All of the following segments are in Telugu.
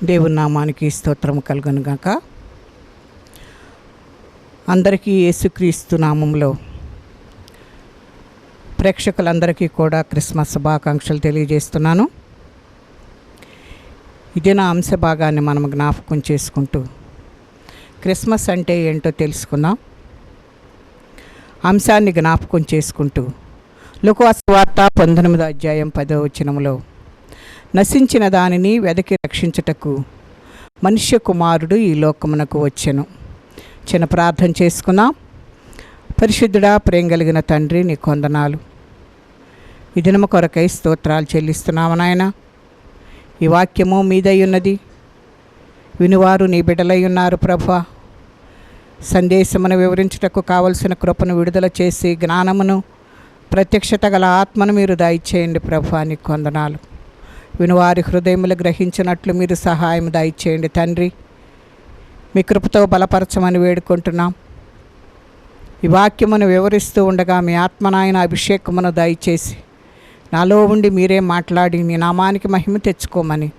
దేవుని నామానికి స్తోత్రం కలుగునుగాక. అందరికీ యేసుక్రీస్తు నామంలో ప్రేక్షకులందరికీ కూడా క్రిస్మస్ శుభాకాంక్షలు తెలియజేస్తున్నాను. ఇదే నా అంశ భాగాన్ని మనం జ్ఞాపకం చేసుకుంటూ క్రిస్మస్ అంటే ఏంటో తెలుసుకుందాం. అంశాన్ని జ్ఞాపకం చేసుకుంటూ లూకా సువార్త 19వ అధ్యాయం 10వ వచనములో నశించిన దానిని వెదకి రక్షించుటకు మనుష్య కుమారుడు ఈ లోకమునకు వచ్చెను. చిన్న ప్రార్థన చేసుకుందాం. పరిశుద్ధుడా, ప్రేమ కలిగిన తండ్రి, నీ కొందనాలు. ఈ దినము కొరకై స్తోత్రాలు చెల్లిస్తున్నాము నాయన. ఈ వాక్యము మీదై ఉన్నది, వినువారు నీ బిడ్డలై ఉన్నారు ప్రభువా. సందేశమును వివరించుటకు కావలసిన కృపను విడుదల చేసి జ్ఞానమును ప్రత్యక్షత గల ఆత్మను మీరు దయచేయండి ప్రభువా. నీ కొందనాలు. వినువారి హృదయములు గ్రహించినట్లు మీరు సహాయం దయచేయండి తండ్రి. మీ కృపతో బలపరచమని వేడుకుంటున్నాం. ఈ వాక్యమును వివరిస్తూ ఉండగా మీ ఆత్మనాయన అభిషేకమును దయచేసి నాలో ఉండి మీరే మాట్లాడి నీ నామానికి మహిమ తెచ్చుకోమని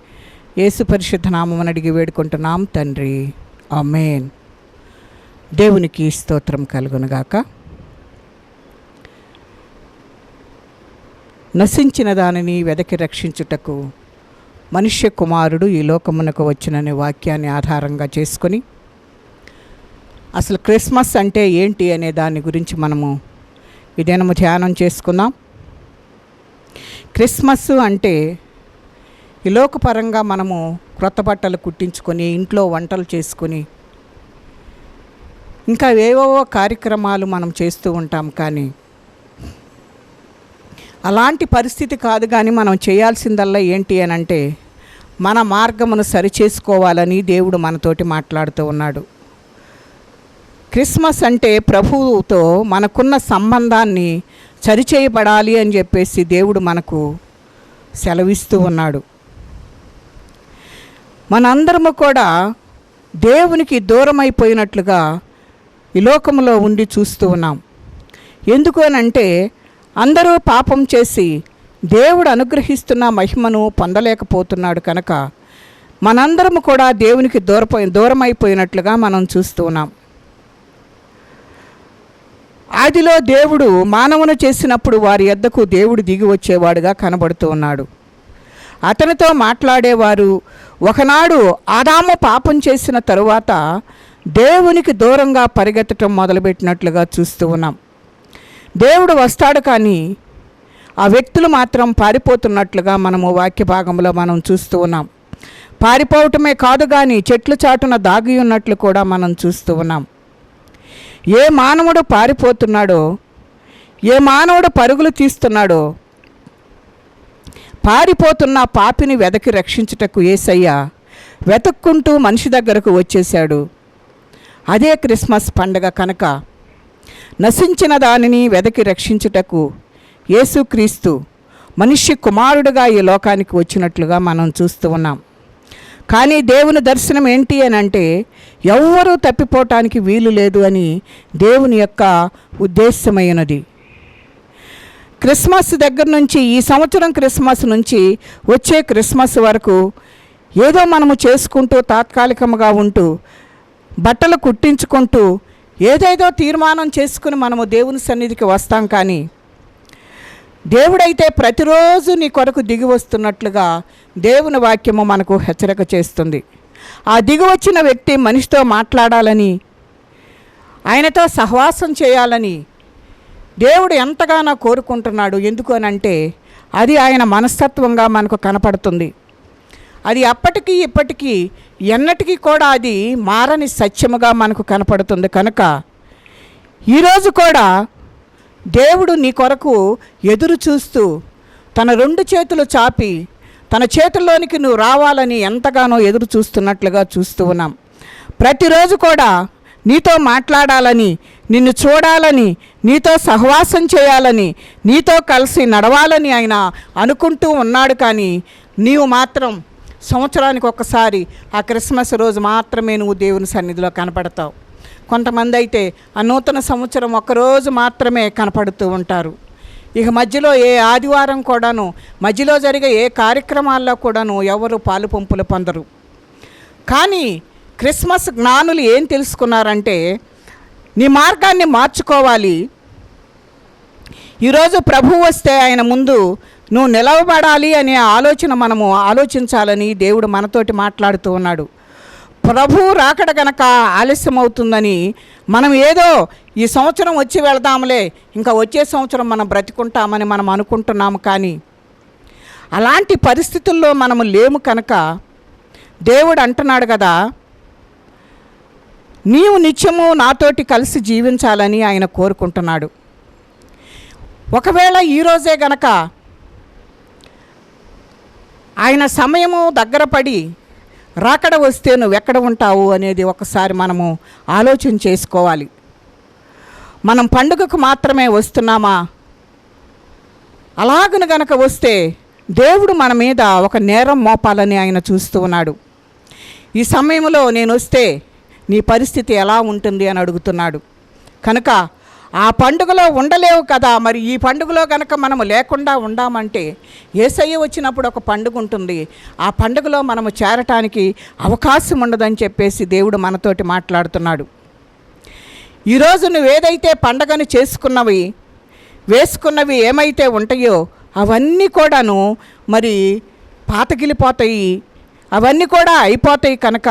యేసు పరిశుద్ధ నామమును అడిగి వేడుకుంటున్నాం తండ్రి. ఆమేన్. దేవునికి స్తోత్రం కలుగునుగాక. నశించిన దానిని వెదకి రక్షించుటకు మనుష్య కుమారుడు ఈ లోకమునకు వచ్చిననే వాక్యాన్ని ఆధారంగా చేసుకొని అసలు క్రిస్మస్ అంటే ఏంటి అనే దాని గురించి మనము ఈ దినము ధ్యానం చేసుకుందాం. క్రిస్మస్ అంటే ఈ లోకపరంగా మనము క్రొత్త బట్టలు కుట్టించుకొని ఇంట్లో వంటలు చేసుకొని ఇంకా ఏవేవో కార్యక్రమాలు మనం చేస్తూ ఉంటాం. కానీ అలాంటి పరిస్థితి కాదు. కానీ మనం చేయాల్సిందల్లా ఏంటి అని అంటే మన మార్గమును సరిచేసుకోవాలని దేవుడు మనతోటి మాట్లాడుతూ ఉన్నాడు. క్రిస్మస్ అంటే ప్రభువుతో మనకున్న సంబంధాన్ని సరిచేయబడాలి అని చెప్పేసి దేవుడు మనకు సెలవిస్తూ ఉన్నాడు. మనందరము కూడా దేవునికి దూరం అయిపోయినట్లుగా ఈ లోకంలో ఉండి చూస్తూ ఉన్నాం. ఎందుకు అని అంటే అందరూ పాపం చేసి దేవుడు అనుగ్రహిస్తున్న మహిమను పొందలేకపోతున్నాడు కనుక మనందరము కూడా దేవునికి దూరం అయిపోయినట్లుగా మనం చూస్తూ ఉన్నాం. ఆదిలో దేవుడు మానవును చేసినప్పుడు వారి యొద్దకు దేవుడు దిగి వచ్చేవాడుగా కనబడుతూ ఉన్నాడు. అతనితో మాట్లాడేవారు. ఒకనాడు ఆదాము పాపం చేసిన తరువాత దేవునికి దూరంగా పరిగెత్తడం మొదలుపెట్టినట్లుగా చూస్తూ ఉన్నాం. దేవుడు వస్తాడు కానీ ఆ వ్యక్తులు మాత్రం పారిపోతున్నట్లుగా మనము వాక్య భాగంలో మనం చూస్తూ ఉన్నాం. పారిపోవటమే కాదు కానీ చెట్లు చాటున దాగి ఉన్నట్లు కూడా మనం చూస్తూ ఉన్నాం. ఏ మానవుడు పారిపోతున్నాడో, ఏ మానవుడు పరుగులు తీస్తున్నాడో, పారిపోతున్న పాపిని వెదకి రక్షించుటకు యేసయ్య వెతుక్కుంటూ మనిషి దగ్గరకు వచ్చేశాడు. అదే క్రిస్మస్ పండగ కనుక నశించిన దానిని వెదకి రక్షించుటకు యేసుక్రీస్తు మనుష్య కుమారుడుగా ఈ లోకానికి వచ్చినట్లుగా మనం చూస్తూ ఉన్నాం. కానీ దేవుని దర్శనం ఏంటి అని అంటే ఎవ్వరూ తప్పిపోవటానికి వీలు లేదు అని దేవుని యొక్క ఉద్దేశమైనది. క్రిస్మస్ దగ్గర నుంచి, ఈ సంవత్సరం క్రిస్మస్ నుంచి వచ్చే క్రిస్మస్ వరకు ఏదో మనము చేసుకుంటూ తాత్కాలికంగా ఉంటూ బట్టలు కుట్టించుకుంటూ ఏదేదో తీర్మానం చేసుకుని మనము దేవుని సన్నిధికి వస్తాం. కానీ దేవుడైతే ప్రతిరోజు నీ కొరకు దిగి వస్తున్నట్లుగా దేవుని వాక్యము మనకు హెచ్చరిక చేస్తుంది. ఆ దిగి వచ్చిన వ్యక్తి మనిషితో మాట్లాడాలని, ఆయనతో సహవాసం చేయాలని దేవుడు ఎంతగానో కోరుకుంటున్నాడు. ఎందుకు అని అంటే అది ఆయన మనస్తత్వంగా మనకు కనపడుతుంది. అది అప్పటికీ ఇప్పటికీ ఎన్నటికీ కూడా అది మారని సత్యముగా మనకు కనపడుతుంది. కనుక ఈరోజు కూడా దేవుడు నీ కొరకు ఎదురు చూస్తూ తన 2 చేతులు చాపి తన చేతుల్లోనికి నువ్వు రావాలని ఎంతగానో ఎదురు చూస్తున్నట్లుగా చూస్తూ ఉన్నాం. ప్రతిరోజు కూడా నీతో మాట్లాడాలని, నిన్ను చూడాలని, నీతో సహవాసం చేయాలని, నీతో కలిసి నడవాలని ఆయన అనుకుంటూ ఉన్నాడు. కానీ నీవు మాత్రం సంవత్సరానికి ఒక్కసారి ఆ క్రిస్మస్ రోజు మాత్రమే నువ్వు దేవుని సన్నిధిలో కనపడతావు. కొంతమంది అయితే ఆ నూతన సంవత్సరం ఒక్కరోజు మాత్రమే కనపడుతూ ఉంటారు. ఇక మధ్యలో ఏ ఆదివారం కూడాను, మధ్యలో జరిగే ఏ కార్యక్రమాల్లో కూడాను ఎవరు పాలు పంపులు పొందరు. కానీ క్రిస్మస్ జ్ఞానులు ఏం తెలుసుకున్నారంటే, నీ మార్గాన్ని మార్చుకోవాలి. ఈరోజు ప్రభువు వస్తే ఆయన ముందు నువ్వు నిలవబడాలి అనే ఆలోచన మనము ఆలోచించాలని దేవుడు మనతోటి మాట్లాడుతూ ఉన్నాడు. ప్రభువు రాకడ గనక ఆలస్యం అవుతుందని మనం ఏదో ఈ సంవత్సరం వచ్చి వెళదాములే, ఇంకా వచ్చే సంవత్సరం మనం బ్రతికుంటామని మనం అనుకుంటున్నాము. కానీ అలాంటి పరిస్థితుల్లో మనము లేము కనుక దేవుడు అంటున్నాడు కదా, నీవు నిత్యము నాతోటి కలిసి జీవించాలని ఆయన కోరుకుంటున్నాడు. ఒకవేళ ఈరోజే గనక ఆయన సమయము దగ్గర పడి రాకడ వస్తే నువ్వెక్కడ ఉంటావు అనేది ఒకసారి మనము ఆలోచన చేసుకోవాలి. మనం పండుగకు మాత్రమే వస్తున్నామా? అలాగను గనక వస్తే దేవుడు మన మీద ఒక నేరం మోపాలని ఆయన చూస్తూ ఉన్నాడు. ఈ సమయంలో నేను వస్తే నీ పరిస్థితి ఎలా ఉంటుంది అని అడుగుతున్నాడు. కనుక ఆ పండుగలో ఉండలేవు కదా, మరి ఈ పండుగలో కనుక మనము లేకుండా ఉండామంటే యేసయ్య వచ్చినప్పుడు ఒక పండుగ ఉంటుంది, ఆ పండుగలో మనము చేరటానికి అవకాశం ఉండదని చెప్పేసి దేవుడు మనతోటి మాట్లాడుతున్నాడు. ఈరోజు నువ్వేదైతే పండుగను వేసుకున్నవి ఏమైతే ఉంటాయో అవన్నీ కూడాను మరి పాతగిలిపోతాయి, అవన్నీ కూడా అయిపోతాయి. కనుక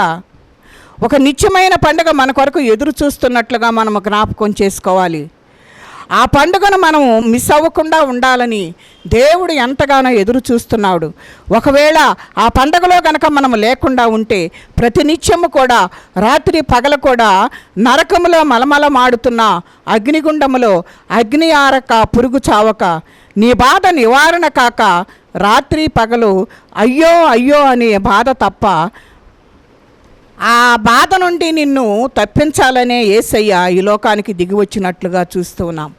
ఒక నిత్యమైన పండుగ మన కొరకు ఎదురు చూస్తున్నట్లుగా మనము జ్ఞాపకం చేసుకోవాలి. ఆ పండుగను మనము మిస్ అవ్వకుండా ఉండాలని దేవుడు ఎంతగానో ఎదురు చూస్తున్నాడు. ఒకవేళ ఆ పండుగలో కనుక మనము లేకుండా ఉంటే ప్రతి నిత్యము కూడా రాత్రి పగల కూడా నరకములో మలమలమాడుతున్న అగ్నిగుండములో అగ్ని ఆరక పురుగు చావక నీ బాధ నివారణ కాక రాత్రి పగలు అయ్యో అయ్యో అనే బాధ తప్ప ఆ బాధ నుండి నిన్ను తప్పించాలనే యేసయ్య ఈ లోకానికి దిగి వచ్చినట్లుగా చూస్తూ ఉన్నాం.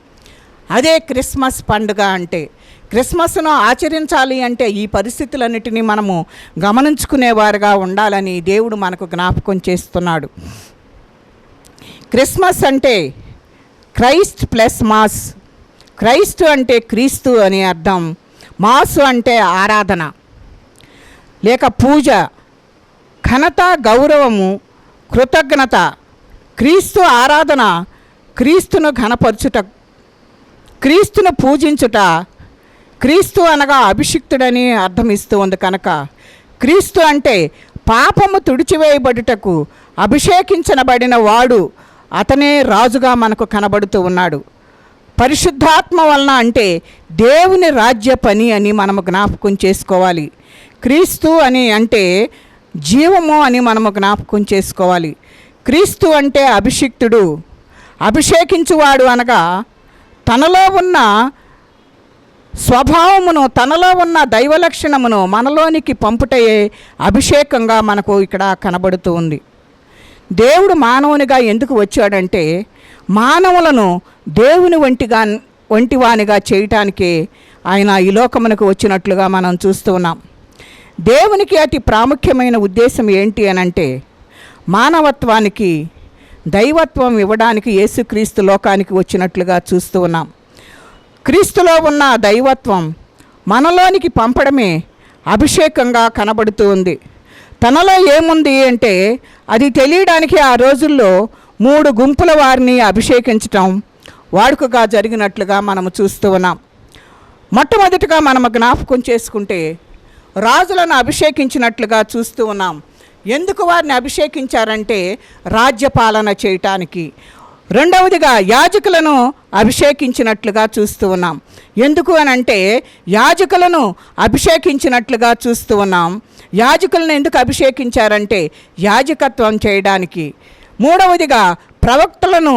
అదే క్రిస్మస్ పండుగ అంటే. క్రిస్మస్ను ఆచరించాలి అంటే ఈ పరిస్థితులన్నిటినీ మనము గమనించుకునేవారుగా ఉండాలని దేవుడు మనకు జ్ఞాపకం చేస్తున్నాడు. క్రిస్మస్ అంటే క్రైస్ట్ ప్లస్ మాస్. క్రైస్ట్ అంటే క్రీస్తు అని అర్థం, మాసు అంటే ఆరాధన లేక పూజ, ఘనత, గౌరవము, కృతజ్ఞత. క్రీస్తు ఆరాధన క్రీస్తును ఘనపరచుట, క్రీస్తును పూజించుట. క్రీస్తు అనగా అభిషిక్తుడని అర్థమిస్తూ ఉంది. కనుక క్రీస్తు అంటే పాపము తుడిచివేయబడుటకు అభిషేకించబడిన వాడు, అతనే రాజుగా మనకు కనబడుతూ ఉన్నాడు. పరిశుద్ధాత్మ వలన అంటే దేవుని రాజ్య పని అని మనము జ్ఞాపకం చేసుకోవాలి. క్రీస్తు అని అంటే జీవము అని మనము జ్ఞాపకం చేసుకోవాలి. క్రీస్తు అంటే అభిషిక్తుడు, అభిషేకించువాడు అనగా తనలో ఉన్న స్వభావమును, తనలో ఉన్న దైవ లక్షణమును మనలోనికి పంపుటయే అభిషేకంగా మనకు ఇక్కడ కనబడుతూ ఉంది. దేవుడు మానవునిగా ఎందుకు వచ్చాడంటే మానవులను దేవుని వంటివానిగా చేయటానికే ఆయన ఈ లోకమునకు వచ్చినట్లుగా మనం చూస్తూ ఉన్నాం. దేవునికి అతి ప్రాముఖ్యమైన ఉద్దేశం ఏంటి అనంటే మానవత్వానికి దైవత్వం ఇవ్వడానికి యేసుక్రీస్తు లోకానికి వచ్చినట్లుగా చూస్తూ ఉన్నాం. క్రీస్తులో ఉన్న దైవత్వం మనలోనికి పంపడమే అభిషేకంగా కనబడుతూ ఉంది. తనలో ఏముంది అంటే అది తెలియడానికి ఆ రోజుల్లో 3 గుంపుల వారిని అభిషేకించటం వాడుకగా జరిగినట్లుగా మనము చూస్తూ ఉన్నాం. మొట్టమొదటిగా మనము జ్ఞాపకం చేసుకుంటే రాజులను అభిషేకించినట్లుగా చూస్తూ ఉన్నాం. ఎందుకు వారిని అభిషేకించారంటే రాజ్యపాలన చేయటానికి. రెండవదిగా యాజకులను అభిషేకించినట్లుగా చూస్తూ ఉన్నాం. ఎందుకు అనంటే యాజకులను అభిషేకించినట్లుగా చూస్తూ ఉన్నాం. యాజకులను ఎందుకు అభిషేకించారంటే యాజకత్వం చేయడానికి. మూడవదిగా ప్రవక్తలను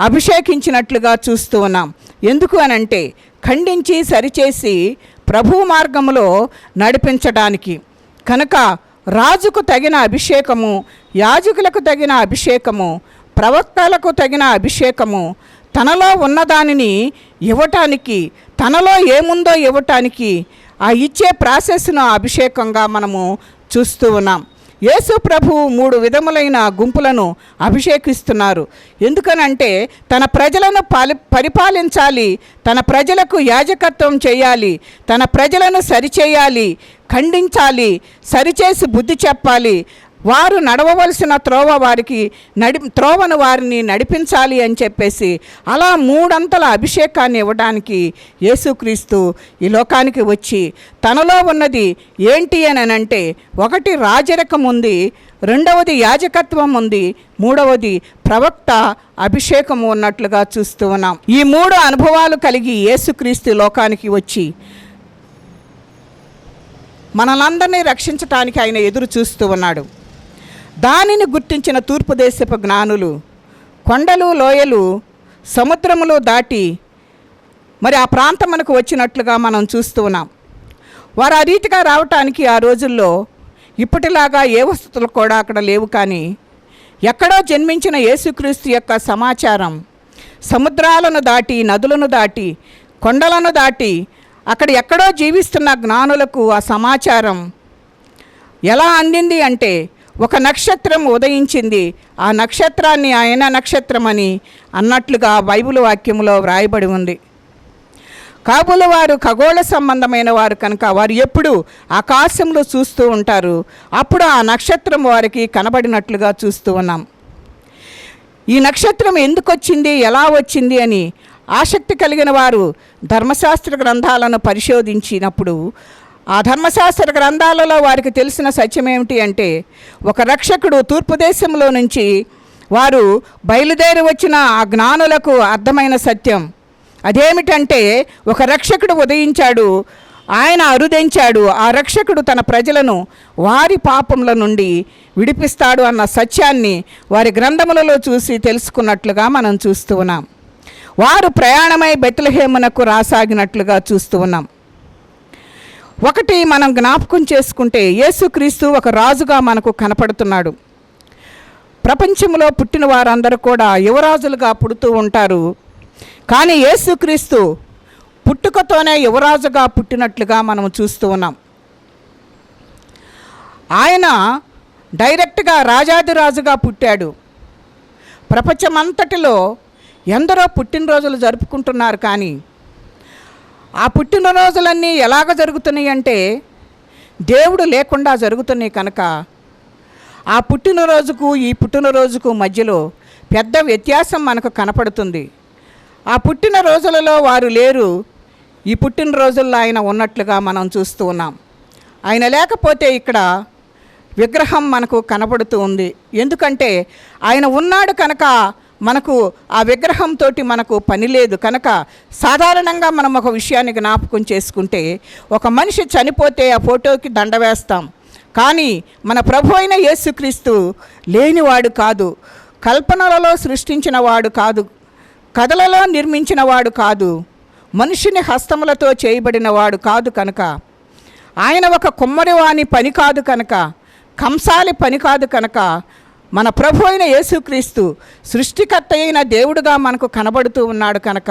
అభిషేకించినట్లుగా చూస్తూ ఉన్నాం. ఎందుకు అనంటే ఖండించి సరిచేసి ప్రభు మార్గములో నడిపించడానికి. కనుక రాజుకు తగిన అభిషేకము, యాజకులకు తగిన అభిషేకము, ప్రవక్తలకు తగిన అభిషేకము, తనలో ఉన్నదానిని ఇవ్వటానికి, తనలో ఏముందో ఇవ్వటానికి ఆ ఇచ్చే ప్రాసెస్ను అభిషేకంగా మనము చూస్తూ ఉన్నాం. యేసు ప్రభువు 3 విధములైన గుంపులను అభిషేకిస్తున్నారు. ఎందుకనంటే తన ప్రజలను పరిపాలించాలి, తన ప్రజలకు యాజకత్వం చేయాలి, తన ప్రజలను సరిచేయాలి, ఖండించాలి, సరిచేసి బుద్ధి చెప్పాలి, వారు నడవవలసిన త్రోవను వారిని నడిపించాలి అని చెప్పేసి అలా 3 అంతల అభిషేకాన్ని ఇవ్వడానికి యేసుక్రీస్తు ఈ లోకానికి వచ్చి తనలో ఉన్నది ఏంటి అని అంటే, 1 రాజరికం ఉంది, 2వది యాజకత్వం ఉంది, 3వది ప్రవక్త అభిషేకము ఉన్నట్లుగా చూస్తూ ఉన్నాం. ఈ 3 అనుభవాలు కలిగి యేసుక్రీస్తు లోకానికి వచ్చి మనలందరినీ రక్షించటానికి ఆయన ఎదురు చూస్తూ ఉన్నాడు. దానిని గుర్తించిన తూర్పు దేశపు జ్ఞానులు కొండలు, లోయలు, సముద్రములు దాటి మరి ఆ ప్రాంతమునకు వచ్చినట్లుగా మనం చూస్తూ ఉన్నాం. వారు ఆ రీతిగా రావటానికి ఆ రోజుల్లో ఇప్పటిలాగా ఏ వసతులు కూడా అక్కడ లేవు. కానీ ఎక్కడో జన్మించిన యేసుక్రీస్తు యొక్క సమాచారం సముద్రాలను దాటి, నదులను దాటి, కొండలను దాటి అక్కడ ఎక్కడో జీవిస్తున్న జ్ఞానులకు ఆ సమాచారం ఎలా అందింది అంటే, ఒక నక్షత్రం ఉదయించింది, ఆ నక్షత్రాన్ని ఆయన నక్షత్రం అని అన్నట్లుగా బైబిల్ వాక్యంలో వ్రాయబడి ఉంది. కాబోలు వారు ఖగోళ సంబంధమైన వారు కనుక వారు ఎప్పుడు ఆకాశంలో చూస్తూ ఉంటారు. అప్పుడు ఆ నక్షత్రం వారికి కనబడినట్లుగా చూస్తూ ఉన్నాం. ఈ నక్షత్రం ఎందుకు వచ్చింది, ఎలా వచ్చింది అని ఆసక్తి కలిగిన వారు ధర్మశాస్త్ర గ్రంథాలను పరిశోధించినప్పుడు ఆ ధర్మశాస్త్ర గ్రంథాలలో వారికి తెలిసిన సత్యం ఏమిటి అంటే, ఒక రక్షకుడు తూర్పు దేశంలో నుంచి వారు బయలుదేరి వచ్చిన ఆ జ్ఞానులకు అర్థమైన సత్యం అదేమిటంటే, ఒక రక్షకుడు ఉదయించాడు, ఆయన అరుదించాడు, ఆ రక్షకుడు తన ప్రజలను వారి పాపముల నుండి విడిపిస్తాడు అన్న సత్యాన్ని వారి గ్రంథములలో చూసి తెలుసుకున్నట్లుగా మనం చూస్తూ ఉన్నాం. వారు ప్రయాణమై బెత్లెహేమునకు రాసాగినట్లుగా చూస్తూ ఉన్నాం. ఒకటి మనం జ్ఞాపకం చేసుకుంటే, యేసుక్రీస్తు ఒక రాజుగా మనకు కనపడుతున్నాడు. ప్రపంచంలో పుట్టిన వారందరూ కూడా యువరాజులుగా పుడుతూ ఉంటారు. కానీ యేసుక్రీస్తు పుట్టుకతోనే యువరాజుగా పుట్టినట్లుగా మనం చూస్తూ ఉన్నాం. ఆయన డైరెక్ట్గా రాజాదిరాజుగా పుట్టాడు. ప్రపంచమంతటిలో ఎందరో పుట్టినరోజులు జరుపుకుంటున్నారు. కానీ ఆ పుట్టినరోజులన్నీ ఎలాగ జరుగుతున్నాయి అంటే, దేవుడు లేకుండా జరుగుతున్నాయి. కనుక ఆ పుట్టినరోజుకు ఈ పుట్టినరోజుకు మధ్యలో పెద్ద వ్యత్యాసం మనకు కనపడుతుంది. ఆ పుట్టినరోజులలో వారు లేరు, ఈ పుట్టినరోజుల్లో ఆయన ఉన్నట్లుగా మనం చూస్తూ ఉన్నాం. ఆయన లేకపోతే ఇక్కడ విగ్రహం మనకు కనబడుతూ ఉంది. ఎందుకంటే ఆయన ఉన్నాడు కనుక మనకు ఆ విగ్రహంతో మనకు పని లేదు. కనుక సాధారణంగా మనం ఒక విషయాన్ని జ్ఞాపకం చేసుకుంటే, ఒక మనిషి చనిపోతే ఆ ఫోటోకి దండ వేస్తాం. కానీ మన ప్రభు అయిన యేసుక్రీస్తు లేనివాడు కాదు, కల్పనలలో సృష్టించిన వాడు కాదు, కథలలో నిర్మించిన వాడు కాదు, మనుషుని హస్తములతో చేయబడిన వాడు కాదు. కనుక ఆయన ఒక కుమ్మరివాని పని కాదు, కనుక కంసాలి పని కాదు. కనుక మన ప్రభు అయిన యేసుక్రీస్తు సృష్టికర్త అయిన దేవుడుగా మనకు కనబడుతూ ఉన్నాడు. కనుక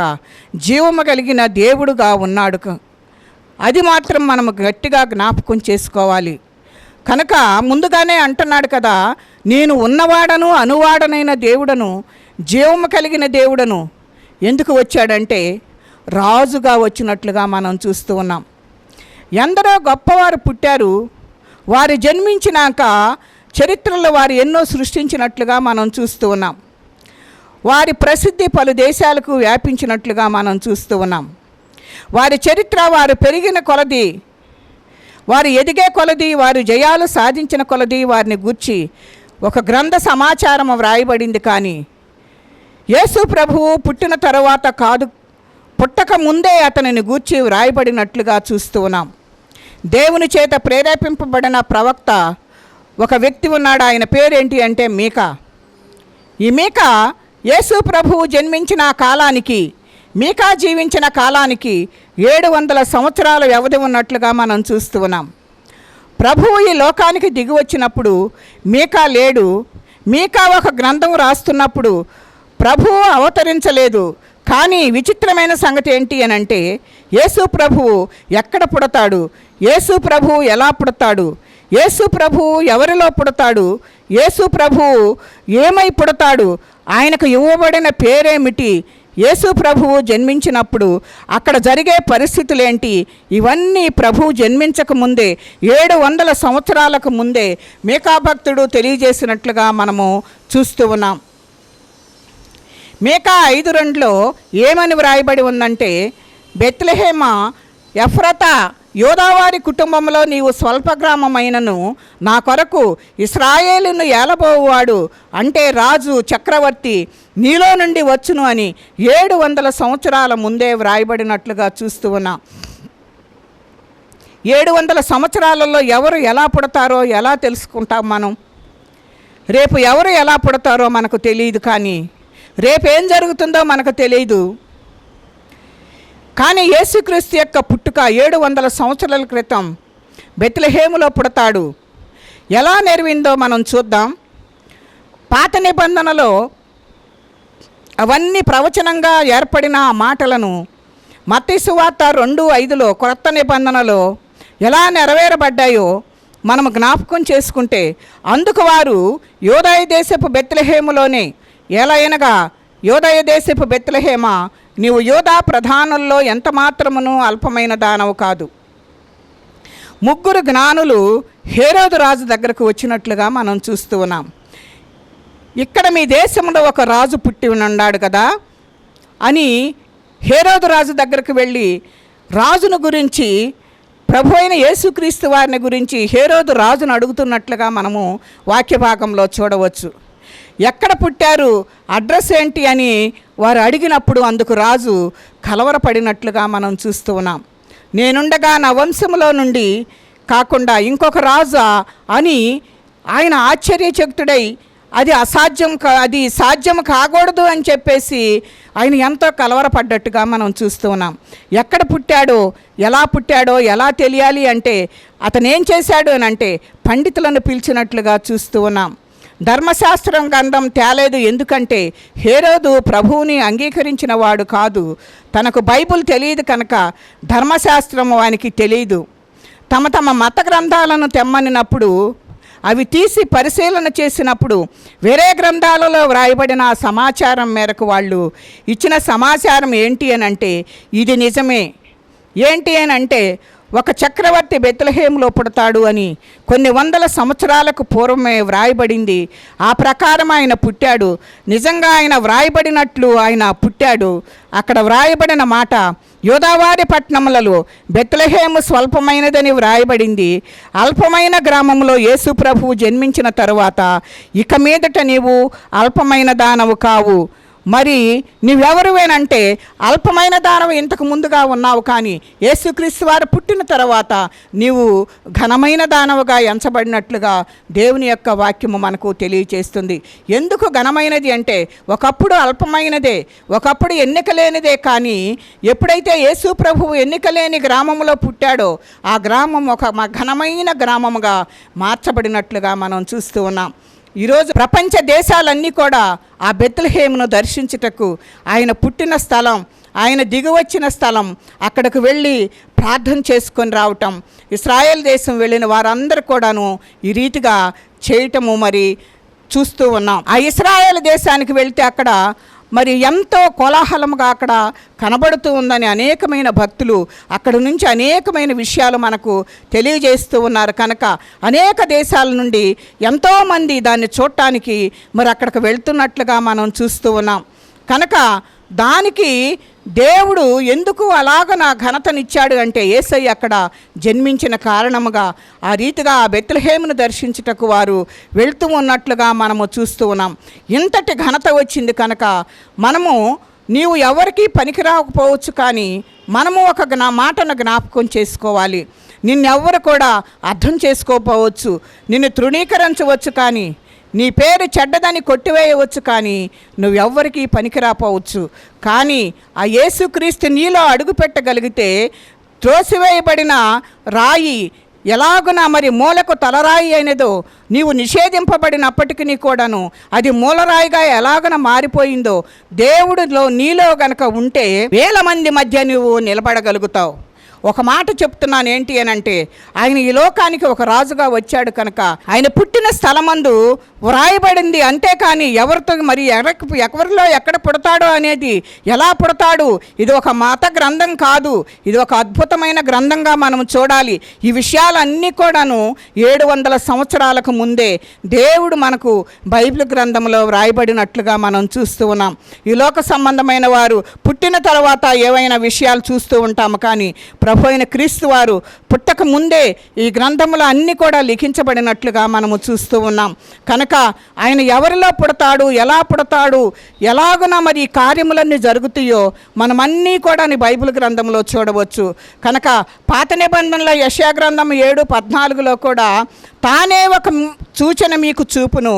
జీవము కలిగిన దేవుడుగా ఉన్నాడు. అది మాత్రం మనం గట్టిగా జ్ఞాపకం చేసుకోవాలి. కనుక ముందుగానే అంటున్నాడు కదా, నేను ఉన్నవాడను, అనువాడనైన దేవుడను, జీవము కలిగిన దేవుడను. ఎందుకు వచ్చాడంటే రాజుగా వచ్చినట్లుగా మనం చూస్తూ ఉన్నాం. ఎందరో గొప్పవారు పుట్టారు. వారు జన్మించినాక చరిత్రలో వారు ఎన్నో సృష్టించినట్లుగా మనం చూస్తూ ఉన్నాం. వారి ప్రసిద్ధి పలు దేశాలకు వ్యాపించినట్లుగా మనం చూస్తూ ఉన్నాం. వారి చరిత్ర వారు పెరిగిన కొలది, వారు ఎదిగే కొలది, వారు జయాలు సాధించిన కొలది వారిని గూర్చి ఒక గ్రంథ సమాచారం వ్రాయబడింది. కానీ యేసు ప్రభువు పుట్టిన తరువాత కాదు, పుట్టక ముందే అతనిని గూర్చి వ్రాయబడినట్లుగా చూస్తూ ఉన్నాం. దేవుని చేత ప్రేరేపింపబడిన ప్రవక్త ఒక వ్యక్తి ఉన్నాడు. ఆయన పేరేంటి అంటే మీకా. ఈ మీకా యేసు ప్రభువు జన్మించిన కాలానికి, మీకా జీవించిన కాలానికి 700 సంవత్సరాల వ్యవధి ఉన్నట్లుగా మనం చూస్తూ ఉన్నాం. ప్రభువు ఈ లోకానికి దిగి వచ్చినప్పుడు మీకా లేడు. మీకా ఒక గ్రంథం రాస్తున్నప్పుడు ప్రభువు అవతరించలేదు. కానీ విచిత్రమైన సంగతి ఏంటి అని అంటే, యేసు ప్రభువు ఎక్కడ పుడతాడు, యేసు ప్రభువు ఎలా పుడతాడు, యేసు ప్రభువు ఎవరిలో పుడతాడు, యేసు ప్రభువు ఏమై పుడతాడు, ఆయనకు ఇవ్వబడిన పేరేమిటి, యేసు ప్రభువు జన్మించినప్పుడు అక్కడ జరిగే పరిస్థితులేంటి, ఇవన్నీ ప్రభువు జన్మించక ముందే 700 సంవత్సరాలకు ముందే మీకా భక్తుడు తెలియజేసినట్లుగా మనము చూస్తూ ఉన్నాం. మీకా 5:2లో ఏమని వ్రాయబడి ఉందంటే, బెత్లెహేమ ఎఫ్రతా, యోదావారి కుటుంబంలో నీవు స్వల్ప గ్రామమైనను నా కొరకు ఇశ్రాయేలును ఏలబోవాడు, అంటే రాజు చక్రవర్తి నీలో నుండి వచ్చును అని 700 సంవత్సరాల ముందే వ్రాయబడినట్లుగా చూస్తూ ఉన్నాం. 700 సంవత్సరాలలో ఎవరు ఎలా పుడతారో ఎలా తెలుసుకుంటాం మనం? రేపు ఎవరు ఎలా పుడతారో మనకు తెలియదు, కానీ రేపేం జరుగుతుందో మనకు తెలియదు. కానీ యేసుక్రీస్తు యొక్క పుట్టుక 700 సంవత్సరాల క్రితం బెత్లెహేములో పుడతాడు. ఎలా నెరవిందో మనం చూద్దాం. పాత నిబంధనలో అవన్నీ ప్రవచనంగా ఏర్పడిన మాటలను మత్తయి సువార్త 2:5లో కొత్త నిబంధనలో ఎలా నెరవేరబడ్డాయో మనం జ్ఞాపకం చేసుకుంటే, అందుకు వారు యోదయ దేశపు బెత్లెహేములోనే, ఎలాయనగా యోదయ దేశపు బెత్లెహేమ, నీవు యోధా ప్రధానుల్లో ఎంత మాత్రమును అల్పమైన దానవు కాదు. 3 జ్ఞానులు హేరోదు రాజు దగ్గరకు వచ్చినట్లుగా మనం చూస్తూ ఉన్నాం. ఇక్కడ మీ దేశంలో ఒక రాజు పుట్టి ఉన్నాడు కదా అని హేరోదు రాజు దగ్గరకు వెళ్ళి రాజును గురించి, ప్రభు అయిన యేసుక్రీస్తు వారిని గురించి హేరోదు రాజును అడుగుతున్నట్లుగా మనము వాక్య భాగంలో చూడవచ్చు. ఎక్కడ పుట్టారు, అడ్రస్ ఏంటి అని వారు అడిగినప్పుడు అందుకు రాజు కలవరపడినట్లుగా మనం చూస్తూ ఉన్నాం. నేనుండగా నా వంశంలో నుండి కాకుండా ఇంకొక రాజా అని ఆయన ఆశ్చర్యచకితుడై అది సాధ్యం కాకూడదు అని చెప్పేసి ఆయన ఎంతో కలవరపడ్డట్టుగా మనం చూస్తూ ఉన్నాం. ఎక్కడ పుట్టాడో, ఎలా తెలియాలి అంటే అతను ఏం చేశాడు అని అంటే పండితులను పిలిచినట్లుగా చూస్తూ ఉన్నాం. ధర్మశాస్త్రం గ్రంథం తేలేదు, ఎందుకంటే హేరోదు ప్రభువుని అంగీకరించిన వాడు కాదు. తనకు బైబుల్ తెలియదు కనుక ధర్మశాస్త్రం వానికి తెలియదు. తమ మత గ్రంథాలను తెమ్మనినప్పుడు అవి తీసి పరిశీలన చేసినప్పుడు వేరే గ్రంథాలలో వ్రాయబడిన సమాచారం మేరకు వాళ్ళు ఇచ్చిన సమాచారం ఏంటి అని అంటే ఇది నిజమే. ఏంటి అని అంటే ఒక చక్రవర్తి బెత్లెహేములో పుడతాడు అని కొన్ని వందల సంవత్సరాలకు పూర్వమే వ్రాయబడింది. ఆ ప్రకారం ఆయన పుట్టాడు. నిజంగా ఆయన వ్రాయబడినట్లు ఆయన పుట్టాడు. అక్కడ వ్రాయబడిన మాట, యోదావారి పట్టణములలో బెత్లెహేము స్వల్పమైనదని వ్రాయబడింది. అల్పమైన గ్రామంలో యేసు ప్రభువు జన్మించిన తరువాత ఇక మీదట నీవు అల్పమైన దానవు కావు. మరి నువ్వెవరువేనంటే అల్పమైన దానవు ఇంతకు ముందుగా ఉన్నావు, కానీ యేసుక్రీస్తు వారు పుట్టిన తర్వాత నీవు ఘనమైన దానవుగా ఎంచబడినట్లుగా దేవుని యొక్క వాక్యము మనకు తెలియచేస్తుంది. ఎందుకు ఘనమైనది అంటే ఒకప్పుడు అల్పమైనదే, ఒకప్పుడు ఎన్నిక లేనిదే, కానీ ఎప్పుడైతే యేసు ప్రభువు ఎన్నిక లేని గ్రామంలో పుట్టాడో ఆ గ్రామం ఒక ఘనమైన గ్రామముగా మార్చబడినట్లుగా మనం చూస్తూ ఉన్నాం. ఈరోజు ప్రపంచ దేశాలన్నీ కూడా ఆ బెత్లెహేమును దర్శించుటకు, ఆయన పుట్టిన స్థలం, ఆయన దిగివచ్చిన స్థలం, అక్కడికి వెళ్ళి ప్రార్థన చేసుకొని రావటం, ఇశ్రాయేల్ దేశం వెళ్ళిన వారందరూ కూడాను ఈ రీతిగా చేయటము మరి చూస్తూ ఉన్నాం. ఆ ఇశ్రాయేల్ దేశానికి వెళ్తే అక్కడ మరి ఎంతో కోలాహలంగా అక్కడ కనబడుతూ ఉందని అనేకమైన భక్తులు అక్కడ నుంచి అనేకమైన విషయాలు మనకు తెలియజేస్తూ ఉన్నారు. కనుక అనేక దేశాల నుండి ఎంతోమంది దాన్ని చూడటానికి మరి అక్కడికి వెళ్తున్నట్లుగా మనం చూస్తూ ఉన్నాం. కనుక దానికి దేవుడు ఎందుకు అలాగ నా ఘనతనిచ్చాడు అంటే యేసయ్య అక్కడ జన్మించిన కారణముగా ఆ రీతిగా ఆ బెత్లెహేమును దర్శించుటకు వారు వెళ్తూ ఉన్నట్లుగా మనము చూస్తూ ఉన్నాం. ఇంతటి ఘనత వచ్చింది కనుక మనము, నీవు ఎవరికీ పనికిరాకపోవచ్చు, కానీ మనము ఒక మాటను జ్ఞాపకం చేసుకోవాలి. నిన్నెవ్వరు కూడా అర్థం చేసుకోకపోవచ్చు, నిన్ను తృణీకరించవచ్చు, కానీ నీ పేరు చెడ్డదని కొట్టివేయవచ్చు, కానీ నువ్వెవ్వరికీ పనికిరాపోవచ్చు. కానీ ఆ యేసుక్రీస్తు నీలో అడుగుపెట్టగలిగితే త్రోసివేయబడిన రాయి ఎలాగున మరి మూలకు తలరాయి అయినదో, నీవు నిషేధింపబడినప్పటికీ కూడాను అది మూలరాయిగా ఎలాగన మారిపోయిందో, దేవుడిలో నీలో గనక ఉంటే 1000 మంది మధ్య నువ్వు నిలబడగలుగుతావు. ఒక మాట చెప్తున్నాను ఏంటి అని అంటే, ఆయన ఈ లోకానికి ఒక రాజుగా వచ్చాడు కనుక ఆయన పుట్టిన స్థలమందు వ్రాయబడింది. అంతేకాని ఎవరితో మరి ఎవరిలో ఎక్కడ పుడతాడో అనేది, ఎలా పుడతాడు, ఇది ఒక మత గ్రంథం కాదు, ఇది ఒక అద్భుతమైన గ్రంథంగా మనం చూడాలి. ఈ విషయాలన్నీ కూడాను 700 సంవత్సరాలకు ముందే దేవుడు మనకు బైబిల్ గ్రంథంలో వ్రాయబడినట్లుగా మనం చూస్తూ ఉన్నాం. ఈ లోక సంబంధమైన వారు పుట్టిన తర్వాత ఏవైనా విషయాలు చూస్తూ ఉంటాము, కానీ ప్రభు అయిన క్రీస్తు వారు పుట్టక ముందే ఈ గ్రంథంలో అన్నీ కూడా లిఖించబడినట్లుగా మనము చూస్తూ ఉన్నాం. కనుక ఆయన ఎవరిలో పుడతాడు, ఎలా పుడతాడు, ఎలాగున మరి ఈ కార్యములన్నీ జరుగుతాయో మనమన్నీ కూడా బైబిల్ గ్రంథంలో చూడవచ్చు. కనుక పాత నిబంధనలో యెషయా గ్రంథం 7:14 కూడా తానే ఒక సూచన మీకు చూపును.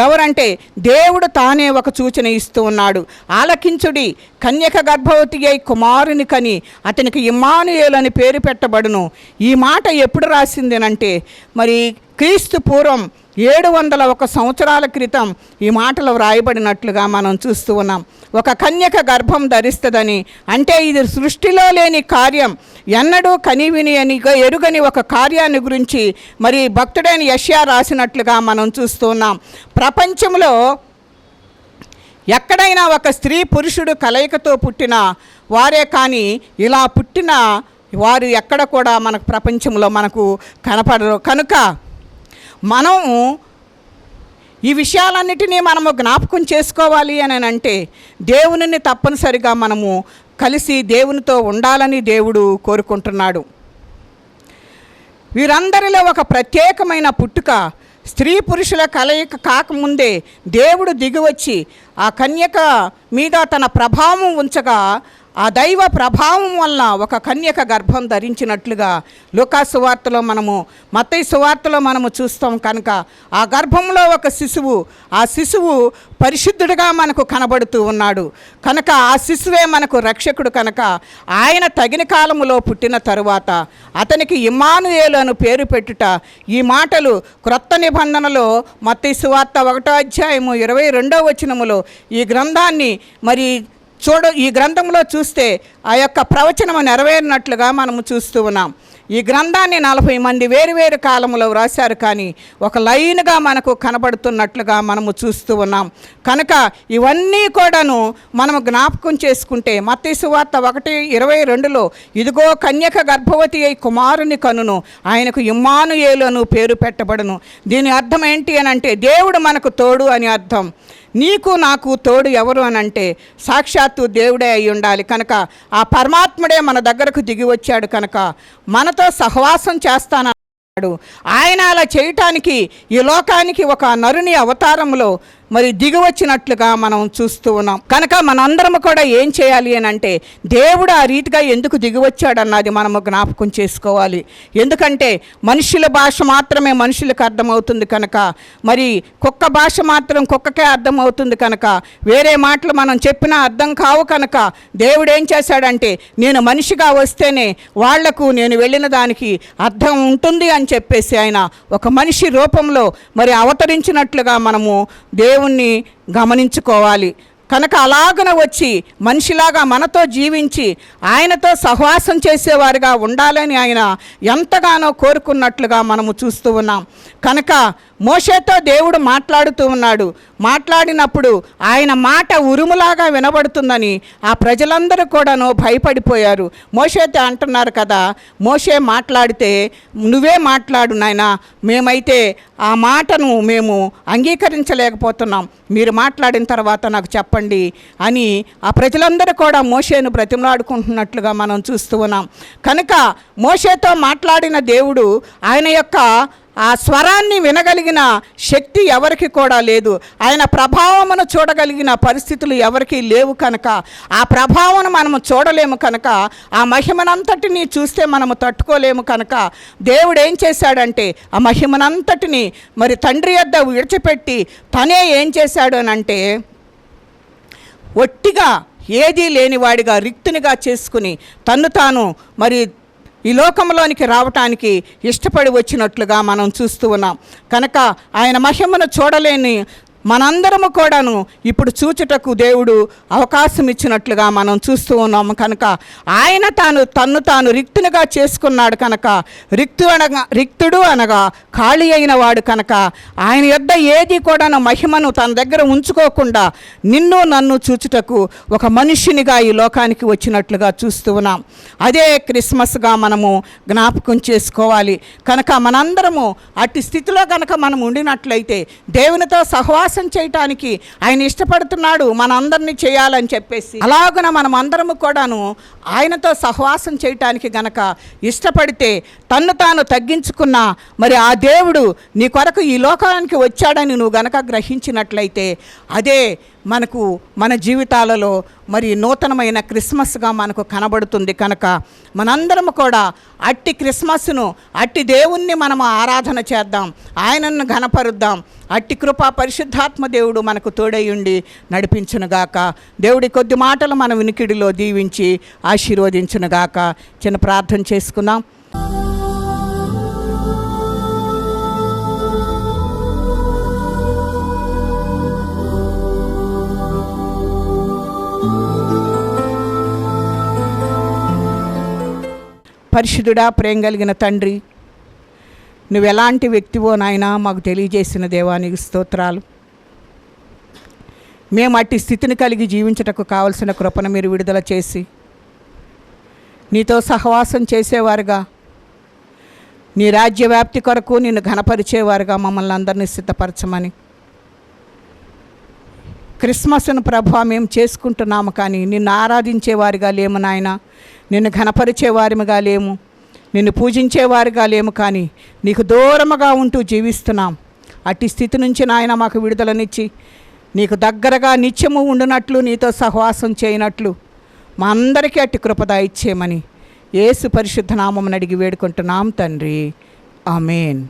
ఎవరంటే దేవుడు తానే ఒక సూచన ఇస్తూ ఉన్నాడు. ఆలకించుడి, కన్యక గర్భవతి అయి కుమారుని కని అతనికి ఇమ్మానుయేలు అని పేరు పెట్టబడును. ఈ మాట ఎప్పుడు రాసిందేనంటే మరి క్రీస్తు పూర్వం 701 సంవత్సరాల క్రితం ఈ మాటలు వ్రాయబడినట్లుగా మనం చూస్తూ ఉన్నాం. ఒక కన్యక గర్భం ధరిస్తుందని అంటే ఇది సృష్టిలో లేని కార్యం, ఎన్నడూ కనివిని అని ఎరుగని ఒక కార్యాన్ని గురించి మరి భక్తుడైన యెషయా రాసినట్లుగా మనం చూస్తూ ఉన్నాం. ప్రపంచంలో ఎక్కడైనా ఒక స్త్రీ పురుషుడు కలయికతో పుట్టిన వారే కానీ ఇలా పుట్టిన వారు ఎక్కడ కూడా మనకు ప్రపంచంలో మనకు కనపడరు. కనుక మనం ఈ విషయాలన్నిటినీ మనము జ్ఞాపకం చేసుకోవాలి అని అంటే దేవునిని తప్పనిసరిగా మనము కలిసి దేవునితో ఉండాలని దేవుడు కోరుకుంటున్నాడు. వీరందరిలో ఒక ప్రత్యేకమైన పుట్టుక, స్త్రీ పురుషుల కలయిక కాకముందే దేవుడు దిగివచ్చి ఆ కన్యక మీద తన ప్రభావం ఉంచగా ఆ దైవ ప్రభావం వల్ల ఒక కన్యక గర్భం ధరించినట్లుగా లూకా సువార్తలో మనము, మత్తయి సువార్తలో మనము చూస్తాం. కనుక ఆ గర్భంలో ఒక శిశువు, ఆ శిశువు పరిశుద్ధుడిగా మనకు కనబడుతూ ఉన్నాడు. కనుక ఆ శిశువే మనకు రక్షకుడు. కనుక ఆయన తగిన కాలములో పుట్టిన తరువాత అతనికి ఇమ్మానుయేలు అని పేరు పెట్టుట, ఈ మాటలు క్రొత్త నిబంధనలో మత్తయి సువార్త 1:22 ఈ గ్రంథాన్ని మరి ఈ గ్రంథంలో చూస్తే ఆ యొక్క ప్రవచనము నెరవేరినట్లుగా మనము చూస్తూ ఉన్నాం. ఈ గ్రంథాన్ని 40 మంది వేరు కాలంలో వ్రాశారు, కానీ ఒక లైన్గా మనకు కనబడుతున్నట్లుగా మనము చూస్తూ ఉన్నాం. కనుక ఇవన్నీ కూడాను మనము జ్ఞాపకం చేసుకుంటే మత్తయి సువార్త 1:22 ఇదిగో కన్యక గర్భవతి అయి కుమారుని కనును, ఆయనకు ఇమ్మానుయేలు అను పేరు పెట్టబడును. దీని అర్థం ఏంటి అని అంటే దేవుడు మనకు తోడు అని అర్థం. నీకు నాకు తోడు ఎవరు అని అంటే సాక్షాత్తు దేవుడే అయి ఉండాలి. కనుక ఆ పరమాత్ముడే మన దగ్గరకు దిగి వచ్చాడు. కనుక మనతో సహవాసం చేస్తానన్నాడు. ఆయన అలా చేయటానికి ఈ లోకానికి ఒక నరుని అవతారంలో మరి దిగివచ్చినట్లుగా మనం చూస్తూ ఉన్నాం. కనుక మనందరము కూడా ఏం చేయాలి అని అంటే దేవుడు ఆ రీతిగా ఎందుకు దిగివచ్చాడన్నది మనము జ్ఞాపకం చేసుకోవాలి. ఎందుకంటే మనుషుల భాష మాత్రమే మనుషులకు అర్థమవుతుంది. కనుక మరి కుక్క భాష మాత్రం కుక్కకే అర్థమవుతుంది. కనుక వేరే మాటలు మనం చెప్పినా అర్థం కావు. కనుక దేవుడు ఏం చేశాడంటే నేను మనిషిగా వస్తేనే వాళ్లకు నేను వెళ్ళిన దానికి అర్థం ఉంటుంది అని చెప్పేసి ఆయన ఒక మనిషి రూపంలో మరి అవతరించినట్లుగా మనము దేవుణ్ణి గమనించుకోవాలి. కనుక అలాగన వచ్చి మనిషిలాగా మనతో జీవించి ఆయనతో సహవాసం చేసేవారుగా ఉండాలని ఆయన ఎంతగానో కోరుకున్నట్లుగా మనము చూస్తూ ఉన్నాం. కనుక మోషేతో దేవుడు మాట్లాడుతూ ఉన్నాడు. మాట్లాడినప్పుడు ఆయన మాట ఉరుములాగా వినబడుతుందని ఆ ప్రజలందరూ కూడాను భయపడిపోయారు. మోషేతో అంటున్నారు కదా, మోషే మాట్లాడితే నువ్వే మాట్లాడు నాయనా, మేమైతే ఆ మాటను మేము అంగీకరించలేకపోతున్నాం, మీరు మాట్లాడిన తర్వాత నాకు చెప్పండి అని ఆ ప్రజలందరూ కూడా మోషేను బ్రతిమలాడుకుంటున్నట్లుగా మనం చూస్తూ ఉన్నాం. కనుక మోషేతో మాట్లాడిన దేవుడు ఆయన యొక్క ఆ స్వరాన్ని వినగలిగిన శక్తి ఎవరికి కూడా లేదు. ఆయన ప్రభావమును చూడగలిగిన పరిస్థితులు ఎవరికీ లేవు. కనుక ఆ ప్రభావం మనము చూడలేము. కనుక ఆ మహిమనంతటిని చూస్తే మనము తట్టుకోలేము. కనుక దేవుడు ఏం చేశాడంటే ఆ మహిమనంతటిని మరి తండ్రి యొద్ద విడిచిపెట్టి తనే ఏం చేశాడు అని అంటే ఒట్టిగా ఏదీ లేనివాడిగా రిక్తునిగా చేసుకుని తన్ను తాను మరి ఈ లోకంలోనికి రావటానికి ఇష్టపడి వచ్చినట్లుగా మనం చూస్తూ ఉన్నాం. కనుక ఆయన మహిమను చూడలేని మనందరము కూడాను ఇప్పుడు చూచుటకు దేవుడు అవకాశం ఇచ్చినట్లుగా మనం చూస్తూ ఉన్నాము కనుక ఆయన తన్ను తాను రిక్తునిగా చేసుకున్నాడు కనుక రిక్తుడు అనగా ఖాళీ అయిన వాడు కనుక ఆయన యొద్ద ఏది కూడాను మహిమను తన దగ్గర ఉంచుకోకుండా నిన్ను నన్ను చూచుటకు ఒక మనుష్యునిగా ఈ లోకానికి వచ్చినట్లుగా చూస్తూ ఉన్నాం. అదే క్రిస్మస్గా మనము జ్ఞాపకం చేసుకోవాలి. కనుక మనందరము అట్టి స్థితిలో కనుక మనం ఉండినట్లయితే దేవునితో సహవాసం చేయటానికి ఆయన ఇష్టపడుతున్నాడు, మనందరినీ చేయాలని చెప్పేసి. అలాగున మనం అందరము కూడాను ఆయనతో సహవాసం చేయటానికి గనక ఇష్టపడితే తన్ను తాను తగ్గించుకున్న మరి ఆ దేవుడు నీ కొరకు ఈ లోకానికి వచ్చాడని నువ్వు గనక గ్రహించినట్లయితే అదే మనకు మన జీవితాలలో మరి నూతనమైన క్రిస్మస్గా మనకు కనబడుతుంది. కనుక మనందరం కూడా అట్టి క్రిస్మస్ను, అట్టి దేవుణ్ణి మనం ఆరాధన చేద్దాం, ఆయనను ఘనపరుద్దాం. అట్టి కృపా పరిశుద్ధాత్మ దేవుడు మనకు తోడయ్యుండి నడిపించునుగాక. దేవుడి కొద్ది మాటలు మన వినికిడిలో దీవించి ఆశీర్వదించునుగాక. చిన్న ప్రార్థన చేసుకుందాం. పరిశుద్ధుడా, ప్రేమ కలిగిన తండ్రి, నువ్వు ఎలాంటి వ్యక్తివో నాయనా మాకు తెలియజేసిన దేవానికి స్తోత్రాలు. మేము అట్టి స్థితిని కలిగి జీవించటకు కావలసిన కృపను మీరు విడుదల చేసి నీతో సహవాసం చేసేవారుగా, నీ రాజ్య వ్యాప్తి కొరకు నిన్ను ఘనపరిచేవారుగా మమ్మల్ని అందరినీ సిద్ధపరచమని. క్రిస్మస్ను ప్రభా మేము చేసుకుంటున్నాము, కానీ నిన్ను ఆరాధించేవారిగా లేము నాయన, నిన్ను ఘనపరిచేవారిగా లేము, నిన్ను పూజించేవారిగా లేము, కానీ నీకు దూరముగా ఉంటూ జీవిస్తున్నాం. అట్టి స్థితి నుంచి నాయన మాకు విడుదలనిచ్చి నీకు దగ్గరగా నిత్యము ఉండునట్లు, నీతో సహవాసం చేయనట్లు మా అందరికీ అట్టి కృపద ఇచ్చేయమని యేసు పరిశుద్ధ నామమున అడిగి వేడుకుంటున్నాం తండ్రి. ఆమేన్.